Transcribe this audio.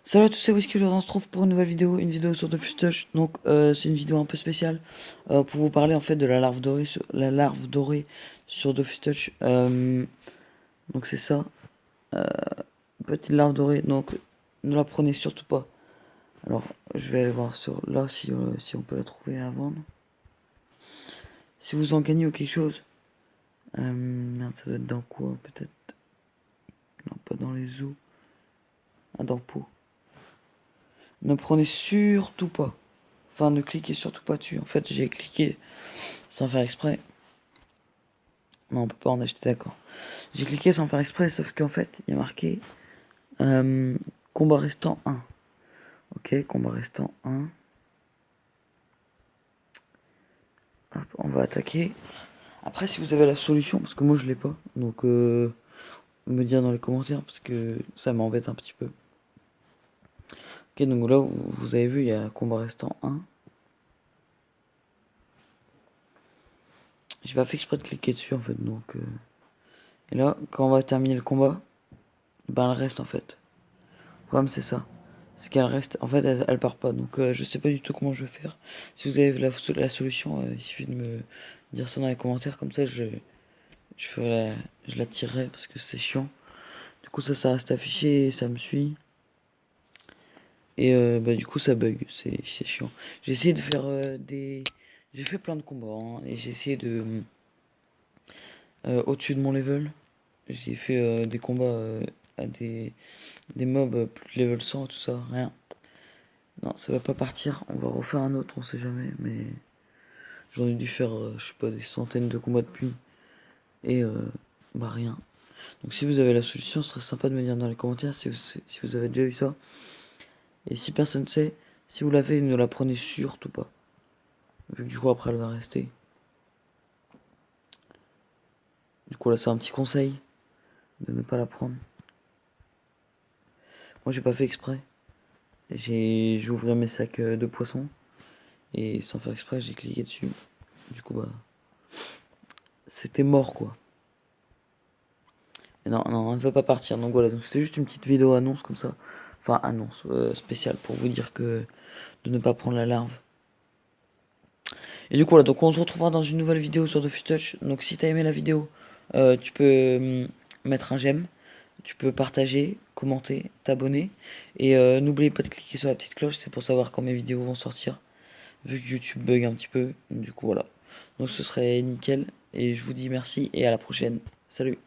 Salut à tous, c'est Whisky, aujourd'hui on se trouve pour une nouvelle vidéo, une vidéo sur Dofus Touch. Donc c'est une vidéo un peu spéciale pour vous parler en fait de la larve dorée sur Dofus Touch. Donc c'est ça, euh, petite larve dorée, donc ne la prenez surtout pas. Alors je vais aller voir sur là si on peut la trouver à vendre. Si vous en gagnez ou quelque chose, merde, ça doit être dans quoi peut-être? Non, pas dans les zoos, ah dans Pau. Ne prenez surtout pas. Enfin, ne cliquez surtout pas dessus. En fait, j'ai cliqué sans faire exprès. Non, on peut pas en acheter, d'accord. J'ai cliqué sans faire exprès, sauf qu'en fait, il y a marqué euh, combat restant 1. Ok, combat restant 1. Hop, on va attaquer. Après, si vous avez la solution, parce que moi je l'ai pas, donc me dire dans les commentaires, parce que ça m'embête un petit peu. Ok, donc là, vous avez vu, il y a combat restant 1. J'ai pas fait exprès de cliquer dessus en fait, donc. Et là, quand on va terminer le combat, ben elle reste en fait. Le problème c'est ça. C'est qu'elle reste, en fait elle part pas. Donc je sais pas du tout comment je vais faire. Si vous avez la solution, il suffit de me dire ça dans les commentaires. Comme ça je la tirerai parce que c'est chiant. Du coup ça reste affiché et ça me suit. Et bah du coup ça bug, c'est chiant. J'ai essayé de faire des... J'ai fait plein de combats hein, et j'ai essayé de... au-dessus de mon level, j'ai fait des combats à des mobs plus de level 100, tout ça, rien. Non, ça va pas partir. On va refaire un autre, on sait jamais. Mais j'en ai dû faire, je sais pas, des centaines de combats depuis. Et bah rien. Donc si vous avez la solution, ce serait sympa de me dire dans les commentaires si vous avez déjà eu ça. Et si personne sait, si vous l'avez, ne la prenez surtout pas. Vu que du coup après elle va rester. Du coup là c'est un petit conseil de ne pas la prendre. Moi j'ai pas fait exprès. J'ai ouvert mes sacs de poissons. Et sans faire exprès j'ai cliqué dessus. Du coup bah c'était mort quoi. Mais non, non, elle ne veut pas partir. Donc voilà, donc c'était juste une petite vidéo annonce comme ça. Enfin, annonce spéciale pour vous dire que de ne pas prendre la larve. Et du coup, voilà, donc on se retrouvera dans une nouvelle vidéo sur Dofus Touch. Donc si t'as aimé la vidéo, tu peux mettre un j'aime, tu peux partager, commenter, t'abonner. Et n'oubliez pas de cliquer sur la petite cloche, c'est pour savoir quand mes vidéos vont sortir. Vu que YouTube bug un petit peu. Du coup, voilà. Donc ce serait nickel. Et je vous dis merci et à la prochaine. Salut!